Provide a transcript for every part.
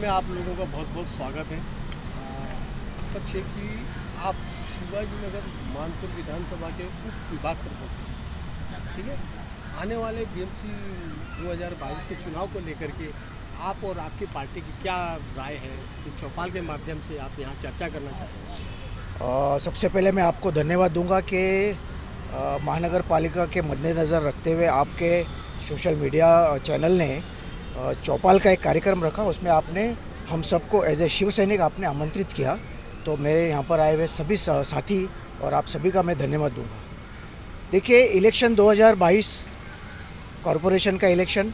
में आप लोगों का बहुत बहुत स्वागत है। अख्तर शेख जी, आप शिवाजी नगर मानपुर विधानसभा के उप विभाग प्रमुख हैं, ठीक है। आने वाले बीएमसी 2022 के चुनाव को लेकर के आप और आपकी पार्टी की क्या राय है, तो चौपाल के माध्यम से आप यहाँ चर्चा करना चाहते हैं। सबसे पहले मैं आपको धन्यवाद दूंगा कि महानगर पालिका के मद्देनज़र रखते हुए आपके सोशल मीडिया चैनल ने चौपाल का एक कार्यक्रम रखा। उसमें आपने हम सबको एज ए शिव सैनिक आपने आमंत्रित किया, तो मेरे यहाँ पर आए हुए सभी साथी और आप सभी का मैं धन्यवाद दूंगा। देखिए, इलेक्शन 2022 कॉरपोरेशन का इलेक्शन,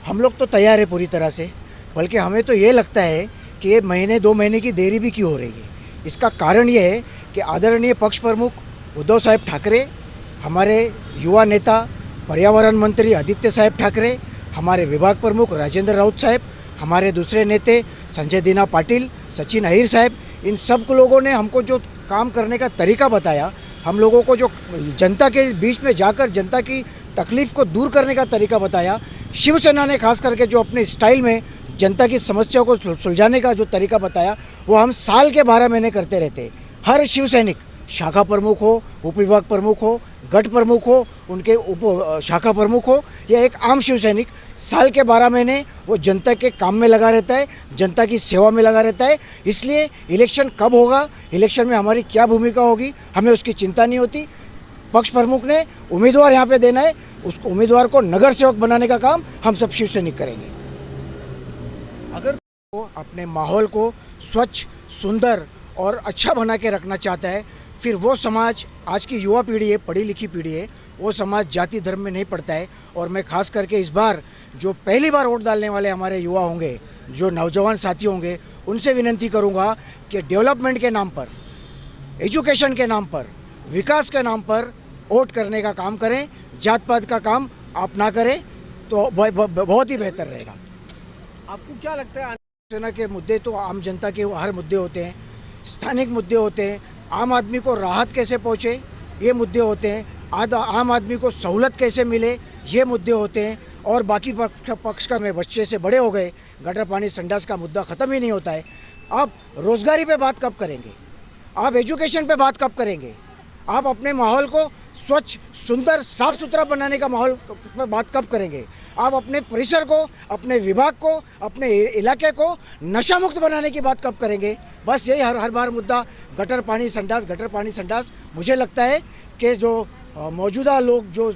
हम लोग तो तैयार है पूरी तरह से, बल्कि हमें तो ये लगता है कि ये महीने 2 महीने की देरी भी क्यों हो रही है। इसका कारण ये है कि आदरणीय पक्ष प्रमुख उद्धव साहब ठाकरे, हमारे युवा नेता पर्यावरण मंत्री आदित्य साहब ठाकरे, हमारे विभाग प्रमुख राजेंद्र राउत साहब, हमारे दूसरे नेते संजय दीना पाटिल, सचिन अहिर साहब, इन सब लोगों ने हमको जो काम करने का तरीका बताया, हम लोगों को जो जनता के बीच में जाकर जनता की तकलीफ़ को दूर करने का तरीका बताया, शिवसेना ने खास करके जो अपने स्टाइल में जनता की समस्याओं को सुलझाने का जो तरीका बताया, वो हम साल के 12 महीने करते रहते हैं। हर शिव सैनिक, शाखा प्रमुख हो, उप विभाग प्रमुख हो, गढ़ प्रमुख हो, उनके उप शाखा प्रमुख हो, या एक आम शिव सैनिक, साल के 12 महीने वो जनता के काम में लगा रहता है, जनता की सेवा में लगा रहता है। इसलिए इलेक्शन कब होगा, इलेक्शन में हमारी क्या भूमिका होगी, हमें उसकी चिंता नहीं होती। पक्ष प्रमुख ने उम्मीदवार यहाँ पे देना है, उसको उम्मीदवार को नगर सेवक बनाने का काम हम सब शिव सैनिक करेंगे। अगर वो अपने माहौल को स्वच्छ, सुंदर और अच्छा बना के रखना चाहता है, फिर वो समाज, आज की युवा पीढ़ी है, पढ़ी लिखी पीढ़ी है, वो समाज जाति धर्म में नहीं पड़ता है। और मैं खास करके इस बार जो पहली बार वोट डालने वाले हमारे युवा होंगे, जो नौजवान साथी होंगे, उनसे विनती करूंगा कि डेवलपमेंट के नाम पर, एजुकेशन के नाम पर, विकास के नाम पर वोट करने का काम करें। जात पात का काम आप ना करें तो बहुत ही बेहतर रहेगा। आपको क्या लगता है, सेना के मुद्दे तो आम जनता के हर मुद्दे होते हैं, स्थानिक मुद्दे होते हैं, आम आदमी को राहत कैसे पहुंचे ये मुद्दे होते हैं, आम आदमी को सहूलत कैसे मिले ये मुद्दे होते हैं। और बाकी पक्ष का में बच्चे से बड़े हो गए, गटर पानी संडास का मुद्दा ख़त्म ही नहीं होता है। आप रोज़गारी पे बात कब करेंगे, आप एजुकेशन पे बात कब करेंगे, आप अपने माहौल को स्वच्छ, सुंदर, साफ़ सुथरा बनाने का माहौल पर बात कब करेंगे, आप अपने परिसर को, अपने विभाग को, अपने इलाके को नशा मुक्त बनाने की बात कब करेंगे। बस यही हर बार मुद्दा गटर पानी संडास, गटर पानी संडास। मुझे लगता है कि जो मौजूदा लोग, जो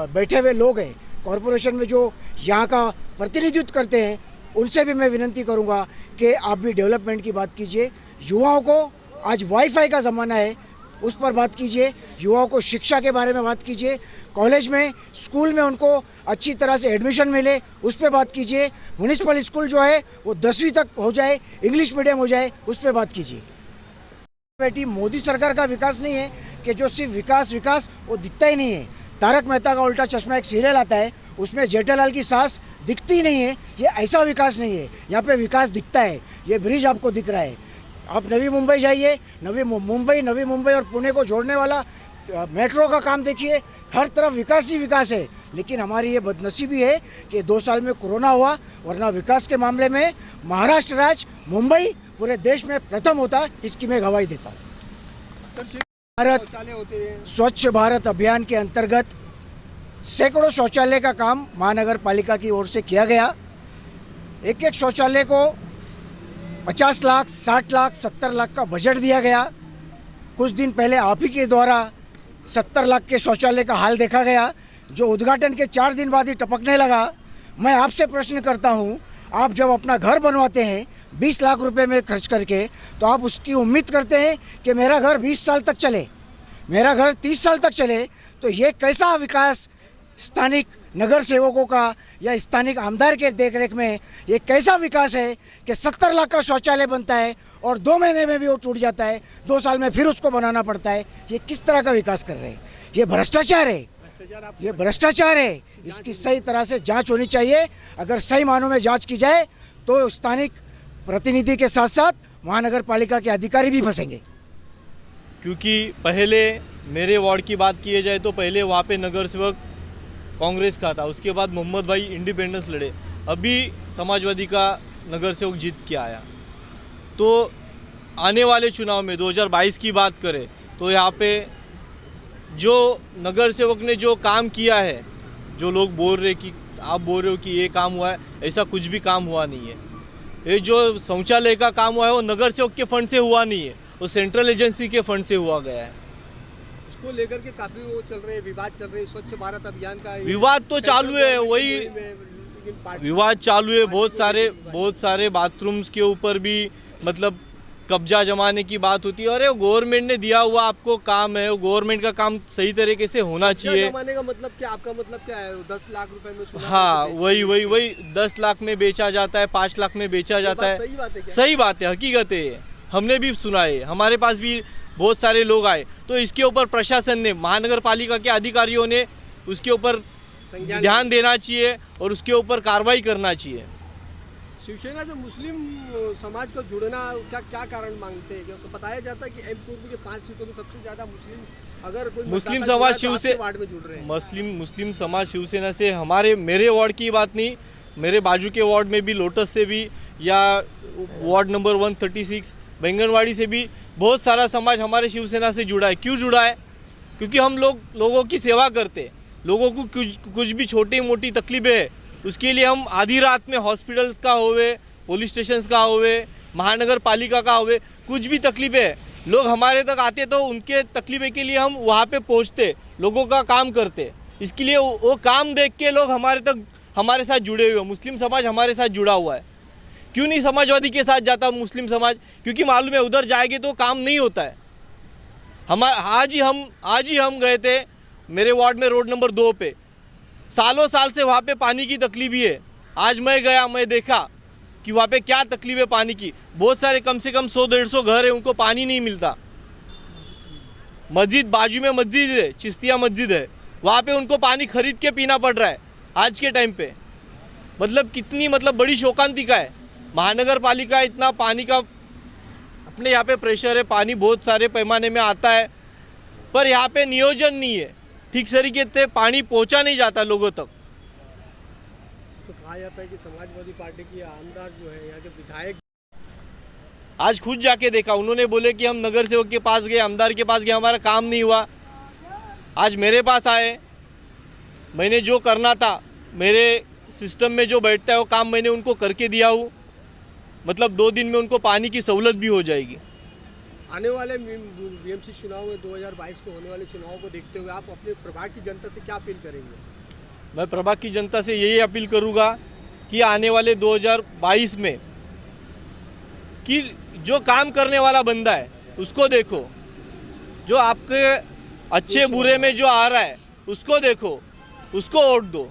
बैठे हुए लोग हैं कॉरपोरेशन में, जो यहाँ का प्रतिनिधित्व करते हैं, उनसे भी मैं विनती करूँगा कि आप भी डेवलपमेंट की बात कीजिए। युवाओं को, आज वाईफाई का ज़माना है, उस पर बात कीजिए। युवाओं को शिक्षा के बारे में बात कीजिए, कॉलेज में, स्कूल में उनको अच्छी तरह से एडमिशन मिले, उस पर बात कीजिए। म्यूनिसिपल स्कूल जो है वो 10वीं तक हो जाए, इंग्लिश मीडियम हो जाए, उस पर बात कीजिए। बेटी, मोदी सरकार का विकास नहीं है कि जो सिर्फ विकास विकास वो दिखता ही नहीं है। तारक मेहता का उल्टा चश्मा एक सीरियल आता है, उसमें जेठालाल की सास दिखती नहीं है। ये ऐसा विकास नहीं है, यहाँ पे विकास दिखता है। ये ब्रिज आपको दिख रहा है। आप नवी मुंबई जाइए, नवी मुंबई और पुणे को जोड़ने वाला मेट्रो का काम देखिए, हर तरफ विकास ही विकास है। लेकिन हमारी ये बदनसीबी है कि 2 साल में कोरोना हुआ, वरना विकास के मामले में महाराष्ट्र राज्य, मुंबई पूरे देश में प्रथम होता, इसकी मैं गवाही देता हूँ। स्वच्छ भारत अभियान के अंतर्गत सैकड़ों शौचालय का काम महानगर पालिका की ओर से किया गया। एक एक शौचालय को 50 लाख, 60 लाख, 70 लाख का बजट दिया गया। कुछ दिन पहले आप ही के द्वारा 70 लाख के शौचालय का हाल देखा गया, जो उद्घाटन के 4 दिन बाद ही टपकने लगा। मैं आपसे प्रश्न करता हूं, आप जब अपना घर बनवाते हैं 20 लाख रुपए में खर्च करके, तो आप उसकी उम्मीद करते हैं कि मेरा घर 20 साल तक चले, मेरा घर 30 साल तक चले। तो ये कैसा विकास स्थानिक नगर सेवकों का या स्थानिक आमदार के देखरेख में, ये कैसा विकास है कि 70 लाख का शौचालय बनता है और 2 महीने में भी वो टूट जाता है, 2 साल में फिर उसको बनाना पड़ता है। ये किस तरह का विकास कर रहे हैं? ये भ्रष्टाचार है, ये भ्रष्टाचार है। इसकी सही तरह से जांच होनी चाहिए। अगर सही मानों में जांच की जाए तो स्थानिक प्रतिनिधि के साथ साथ महानगर पालिका के अधिकारी भी फंसेंगे। क्योंकि पहले मेरे वार्ड की बात की जाए तो पहले वहाँ पे नगर सेवक कांग्रेस का था, उसके बाद मोहम्मद भाई इंडिपेंडेंस लड़े, अभी समाजवादी का नगर सेवक जीत के आया। तो आने वाले चुनाव में 2022 की बात करें तो यहाँ पे जो नगर सेवक ने जो काम किया है, जो लोग बोल रहे कि आप बोल रहे हो कि ये काम हुआ है, ऐसा कुछ भी काम हुआ नहीं है। ये जो शौचालय का काम हुआ है वो नगर सेवक के फंड से हुआ नहीं है, वो सेंट्रल एजेंसी के फंड से हुआ गया है। उसको लेकर के काफी वो चल रहे हैं, विवाद चल रहे हैं, स्वच्छ भारत अभियान का विवाद तो चालू है, वही विवाद चालू है। बहुत सारे बाथरूम्स के ऊपर भी मतलब कब्जा जमाने की बात होती है। अरे वो गवर्नमेंट ने दिया हुआ आपको काम है, वो गवर्नमेंट का काम सही तरीके से होना चाहिए। जमाने का मतलब क्या, आपका मतलब क्या है? 10 लाख रुपए में सुना? हाँ, वही 10 लाख में बेचा जाता है, 5 लाख में बेचा जाता है। सही बात है क्या? सही बात है, हकीकत है ये। हमने भी सुना है, हमारे पास भी बहुत सारे लोग आए। तो इसके ऊपर प्रशासन ने, महानगर पालिका के अधिकारियों ने उसके ऊपर ध्यान देना चाहिए और उसके ऊपर कार्रवाई करना चाहिए। शिवसेना से मुस्लिम समाज को जुड़ना क्या कारण मांगते हैं? क्योंकि बताया जाता है कि एम पूर्व के 5 सीटों में सबसे ज्यादा मुस्लिम, अगर कोई मुस्लिम समाज शिवसेना वार्ड में जुड़ रहे हैं। मुस्लिम समाज शिवसेना से, मेरे वार्ड की बात नहीं, मेरे बाजू के वार्ड में भी लोटस से भी, या वार्ड नंबर 136 बैंगनवाड़ी से भी बहुत सारा समाज हमारे शिवसेना से जुड़ा है। क्यों जुड़ा है? क्योंकि हम लोगों की सेवा करते हैं। लोगों को कुछ भी छोटी मोटी तकलीफें है, उसके लिए हम आधी रात में हॉस्पिटल्स का होवे, पुलिस स्टेशन का होवे, महानगर पालिका का होवे, कुछ भी तकलीफें है, लोग हमारे तक आते तो उनके तकलीफें के लिए हम वहाँ पे पहुँचते, लोगों का काम करते। इसके लिए वो काम देख के लोग हमारे साथ जुड़े हुए। मुस्लिम समाज हमारे साथ जुड़ा हुआ है। क्यों नहीं समाजवादी के साथ जाता मुस्लिम समाज? क्योंकि मालूम है उधर जाएंगे तो काम नहीं होता है। आज ही हम गए थे मेरे वार्ड में, रोड नंबर 2 पे सालों साल से वहाँ पे पानी की तकलीफ ही है। आज मैं गया, मैं देखा कि वहाँ पे क्या तकलीफ है पानी की। बहुत सारे कम से कम 100-150 घर है, उनको पानी नहीं मिलता। मस्जिद, बाजू में मस्जिद है, चिश्तिया मस्जिद है, वहाँ पे उनको पानी खरीद के पीना पड़ रहा है आज के टाइम पे। मतलब कितनी बड़ी शोकांतिका है। महानगर पालिका इतना पानी का अपने यहाँ पे प्रेशर है, पानी बहुत सारे पैमाने में आता है, पर यहाँ पे नियोजन नहीं है, ठीक तरीके से पानी पहुँचा नहीं जाता लोगों तक। तो कहा जाता है कि समाजवादी पार्टी की आमदार जो है, यहाँ के विधायक, आज खुद जाके देखा, उन्होंने बोले कि हम नगर सेवक के पास गए, आमदार के पास गए, हमारा काम नहीं हुआ। आज मेरे पास आए, मैंने जो करना था, मेरे सिस्टम में जो बैठता है वो काम मैंने उनको करके दिया हूँ। मतलब 2 दिन में उनको पानी की सहूलत भी हो जाएगी। आने वाले बीएमसी चुनाव में 2022 के होने वाले चुनाव को देखते हुए आप अपने प्रभाग की जनता से क्या अपील करेंगे? मैं प्रभाग की जनता से यही अपील करूँगा कि आने वाले 2022 में कि जो काम करने वाला बंदा है उसको देखो, जो आपके अच्छे बुरे में जो आ रहा है उसको देखो, उसको वोट दो।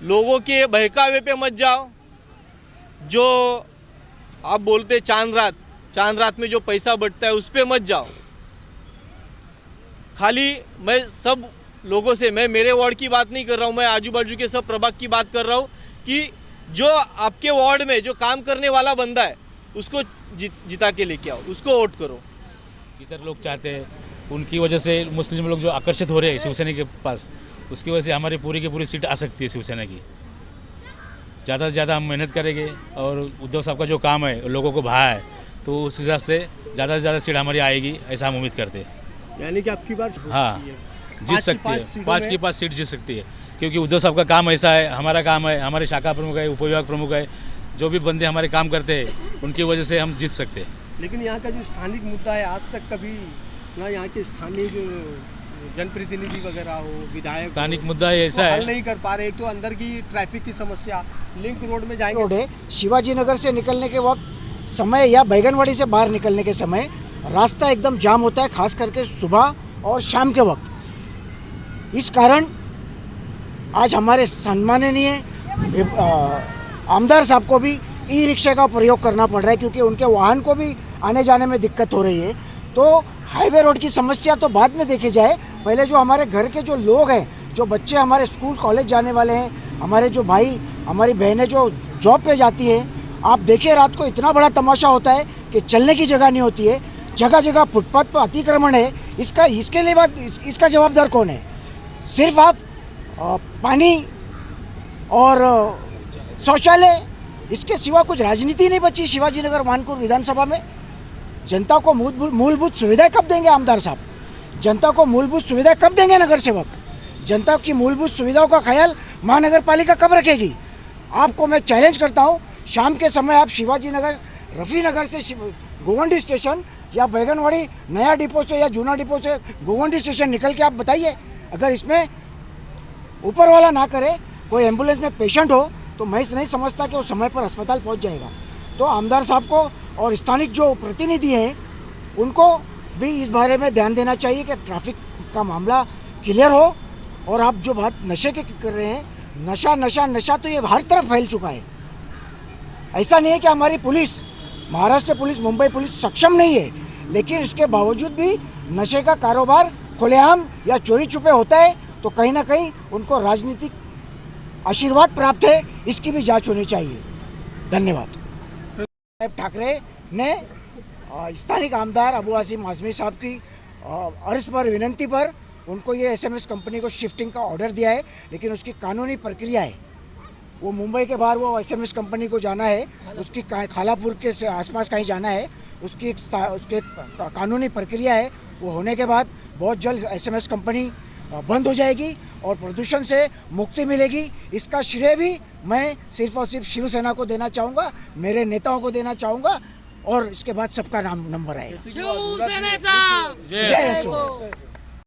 लोगों के बहकावे पे मत जाओ। जो आप बोलते चांद रात में जो पैसा बटता है उस पे मत जाओ। खाली मैं सब लोगों से, मैं मेरे वार्ड की बात नहीं कर रहा हूँ, मैं आजू बाजू के सब प्रभाग की बात कर रहा हूँ कि जो आपके वार्ड में जो काम करने वाला बंदा है उसको जिता के लेके आओ, उसको वोट करो। इधर लोग चाहते हैं, उनकी वजह से मुस्लिम लोग जो आकर्षित हो रहे हैं शिवसेना के पास, उसकी वजह से हमारी पूरी की पूरी सीट आ सकती है शिवसेना की। ज़्यादा से ज़्यादा हम मेहनत करेंगे और उद्धव साहब का जो काम है लोगों को भाया है, तो उस हिसाब से ज़्यादा सीट हमारी आएगी, ऐसा हम उम्मीद करते हैं। यानी कि आपकी बार हाँ, जीत सकती है, 5 की 5 सीट जीत सकती है, क्योंकि उद्धव साहब का काम ऐसा है, हमारा काम है, हमारे शाखा प्रमुख है, उपविभाग प्रमुख है, जो भी बंदे हमारे काम करते हैं उनकी वजह से हम जीत सकते हैं। लेकिन यहाँ का जो स्थानिक मुद्दा है, आज तक कभी ना यहाँ के स्थानीय जो जनप्रतिनिधि वगैरह हो, विधायक, स्थानिक मुद्दा ऐसा है, हल नहीं कर पा रहे। एक तो अंदर की ट्रैफिक की समस्या, लिंक रोड में जाएंगे, रोड है, शिवाजी नगर से निकलने के वक्त समय या बैगनवाड़ी से बाहर निकलने के समय रास्ता एकदम जाम होता है, खास करके सुबह और शाम के वक्त। इस कारण आज हमारे सम्माननीय आमदार साहब को भी ई रिक्शा का प्रयोग करना पड़ रहा है, क्योंकि उनके वाहन को भी आने जाने में दिक्कत हो रही है। तो हाईवे रोड की समस्या तो बाद में देखी जाए, पहले जो हमारे घर के जो लोग हैं, जो बच्चे हमारे स्कूल कॉलेज जाने वाले हैं, हमारे जो भाई हमारी बहनें जो जॉब पे जाती हैं, आप देखिए रात को इतना बड़ा तमाशा होता है कि चलने की जगह नहीं होती है, जगह जगह फुटपाथ पर अतिक्रमण है। इसके लिए इसका जवाबदार कौन है? सिर्फ आप पानी और शौचालय इसके सिवा कुछ राजनीति नहीं बची शिवाजी नगर मानपुर विधानसभा में। जनता को मूलभूत सुविधाएं कब देंगे आमदार साहब? जनता को मूलभूत सुविधाएं कब देंगे नगर सेवक? जनता की मूलभूत सुविधाओं का ख्याल महानगर पालिका कब रखेगी? आपको मैं चैलेंज करता हूं, शाम के समय आप शिवाजी नगर, रफ़ी नगर से गोवंडी स्टेशन या बैगनवाड़ी नया डिपो से या जूना डिपो से गोवंडी स्टेशन निकल के आप बताइए, अगर इसमें ऊपर वाला ना करे, कोई एम्बुलेंस में पेशेंट हो तो मैं नहीं समझता कि वो समय पर अस्पताल पहुंच जाएगा। तो आमदार साहब को और स्थानिक जो प्रतिनिधि हैं उनको भी इस बारे में ध्यान देना चाहिए कि ट्रैफिक का मामला क्लियर हो। और आप जो बात नशे की कर रहे हैं, नशा नशा नशा तो ये हर तरफ फैल चुका है। ऐसा नहीं है कि हमारी police, Maharashtra police, Mumbai police सक्षम नहीं है, लेकिन उसके बावजूद भी नशे का कारोबार खुलेआम या चोरी छुपे होता है, तो कहीं ना कहीं उनको राजनीतिक आशीर्वाद प्राप्त है, इसकी भी जांच होनी चाहिए। धन्यवाद। ठाकरे ने स्थानिक आमदार अबू आसिम आजमी साहब की अर्ज पर, विनंती पर उनको ये एसएमएस कंपनी को शिफ्टिंग का ऑर्डर दिया है, लेकिन उसकी कानूनी प्रक्रिया है। वो मुंबई के बाहर वो एसएमएस कंपनी को जाना है, उसकी खालापुर के से आसपास कहीं जाना है, उसकी उसके कानूनी प्रक्रिया है। वो होने के बाद बहुत जल्द एसएमएस कंपनी बंद हो जाएगी और प्रदूषण से मुक्ति मिलेगी। इसका श्रेय भी मैं सिर्फ और सिर्फ शिवसेना को देना चाहूँगा, मेरे नेताओं को देना चाहूँगा, और इसके बाद सबका नंबर आएगा। शिवसेनेचा जय असो।